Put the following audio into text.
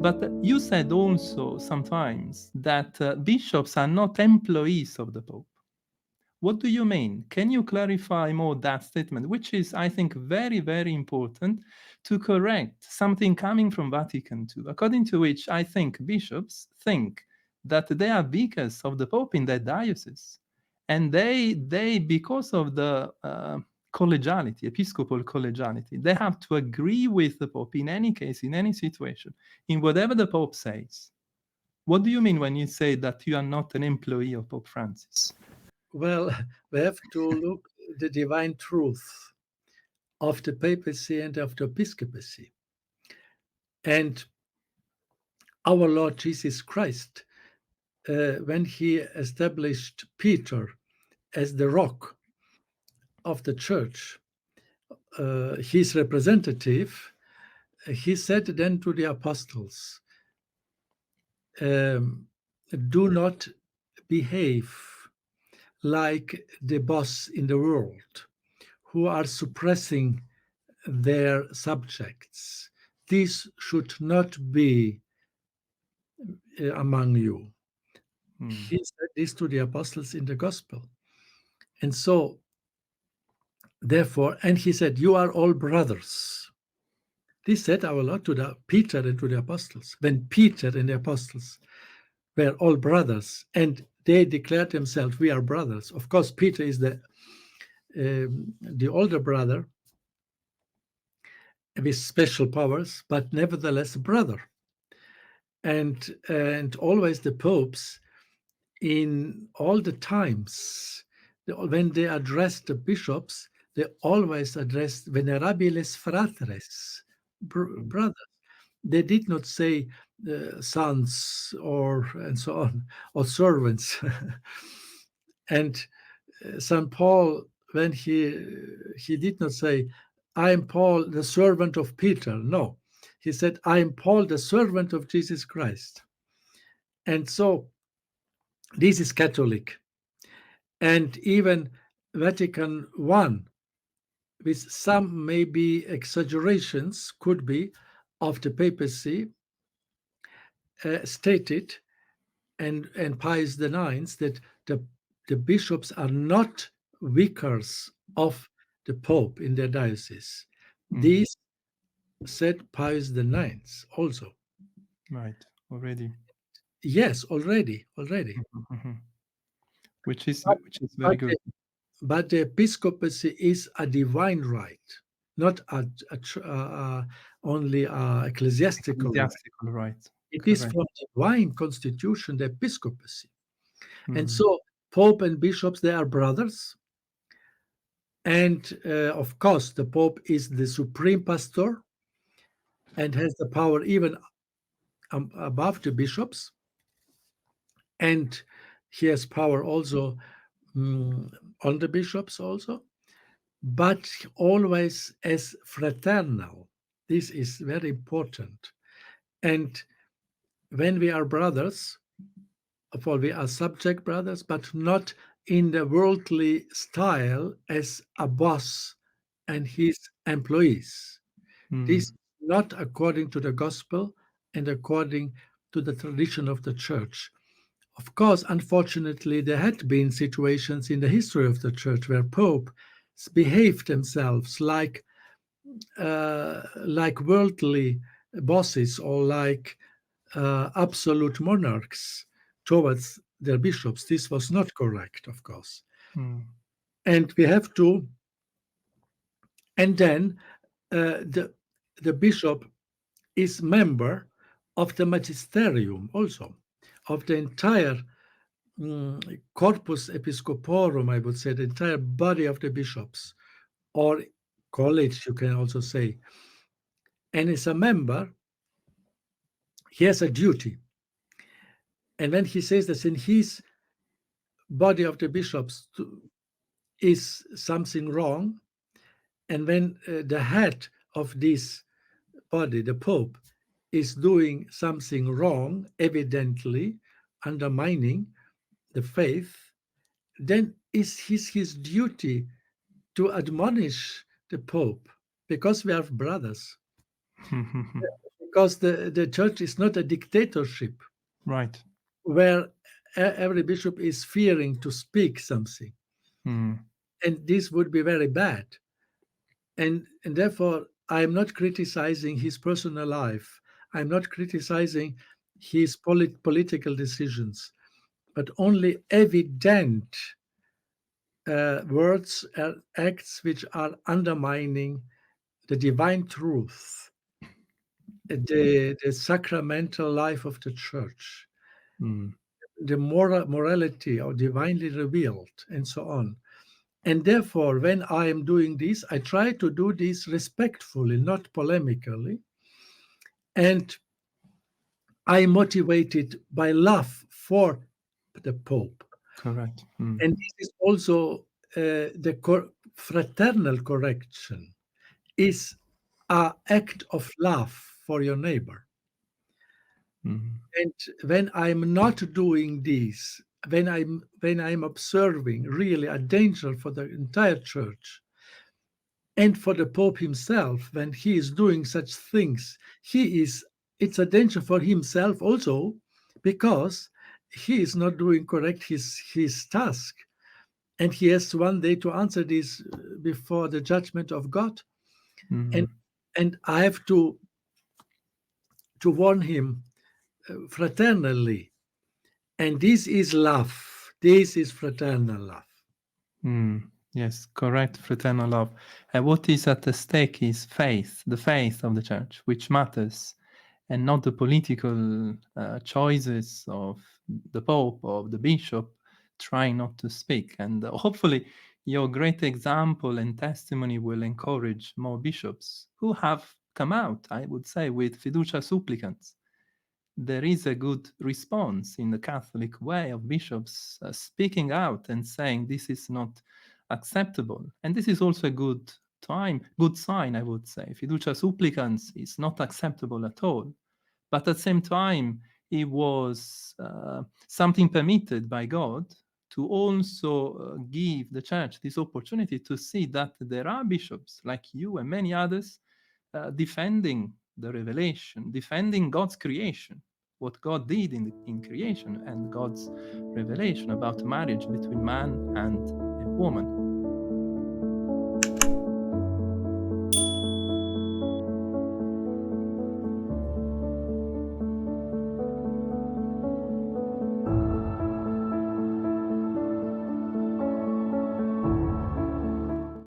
But you said also sometimes that bishops are not employees of the Pope. What do you mean? Can you clarify more that statement, which is, I think, very, very important to correct something coming from Vatican II, according to which I think bishops think that they are vicars of the Pope in their diocese. And they because of the collegiality, episcopal collegiality, they have to agree with the Pope in any case, in any situation, in whatever the Pope says. What do you mean when you say that you are not an employee of Pope Francis? Well, we have to look the divine truth of the papacy and of the episcopacy. And our Lord Jesus Christ, when he established Peter as the rock of the church, his representative, he said then to the apostles, do not behave like the boss in the world who are suppressing their subjects. This should not be among you. He said this to the apostles in the gospel. And so, therefore, and he said, you are all brothers. This said our Lord to the Peter and to the apostles. When Peter and the apostles were all brothers, and they declared themselves, we are brothers. Of course, Peter is the older brother with special powers, but nevertheless a brother. And always the popes, in all the times, when they addressed the bishops, they always addressed venerabiles fratres, brothers. They did not say sons or and so on, or servants. And St. Paul, when he did not say, I am Paul, the servant of Peter. No, he said, I am Paul, the servant of Jesus Christ. And so this is Catholic. And even Vatican I, with some maybe exaggerations, could be, of the papacy, stated, and Pius IX, that the bishops are not vicars of the Pope in their diocese. This said Pius IX also. Right, already. Yes, already. Which is But, very good. but the episcopacy is a divine right, not only ecclesiastical right. Ecclesiastical right. It is Correct. from divine constitution, the episcopacy. And Mm. so Pope and bishops, they are brothers. And of course, the Pope is the supreme pastor and has the power even above the bishops. And he has power also on the bishops also, but always as fraternal. This is very important. And when we are brothers, for we are subject brothers, but not in the worldly style as a boss and his employees. This is not according to the gospel and according to the tradition of the church. Of course, unfortunately, there had been situations in the history of the church where popes behaved themselves like worldly bosses or like absolute monarchs towards their bishops. This was not correct, of course. And we have to, and then the bishop is member of the magisterium also, of the entire corpus episcoporum, I would say, the entire body of the bishops, or college, you can also say. And as a member, he has a duty. And when he says that in his body of the bishops is something wrong, and when the head of this body, the Pope, is doing something wrong, evidently undermining the faith, then is his duty to admonish the Pope, because we are brothers. because the church is not a dictatorship Right. where every bishop is fearing to speak something. Mm. And this would be very bad. And therefore, I'm not criticizing his personal life. I'm not criticizing his political decisions, but only evident words and acts which are undermining the divine truth, the sacramental life of the church, Mm. the morality or divinely revealed, and so on. And therefore, when I am doing this, I try to do this respectfully, not polemically. And I am motivated by love for the Pope. Correct. Mm. And this is also the fraternal correction is an act of love for your neighbor. Mm. And when I'm not doing this, when I'm observing really a danger for the entire church and for the Pope himself, when he is doing such things, it's a danger for himself also, because he is not doing correct his task, and he has one day to answer this before the judgment of God, and Mm. and I have to warn him fraternally. And this is love. This is fraternal love. Mm. Yes, correct, fraternal love. What is at the stake is faith, the faith of the church, which matters, and not the political choices of the Pope or the Bishop trying not to speak. And hopefully, your great example and testimony will encourage more bishops who have come out, I would say, with fiducia supplicans. There is a good response in the Catholic way of bishops speaking out and saying this is not acceptable. And this is also a good sign, I would say. Fiducia supplicans is not acceptable at all. But at the same time, it was something permitted by God to also give the church this opportunity to see that there are bishops like you and many others defending the revelation, defending God's creation, what God did in creation and God's revelation about marriage between man and a woman.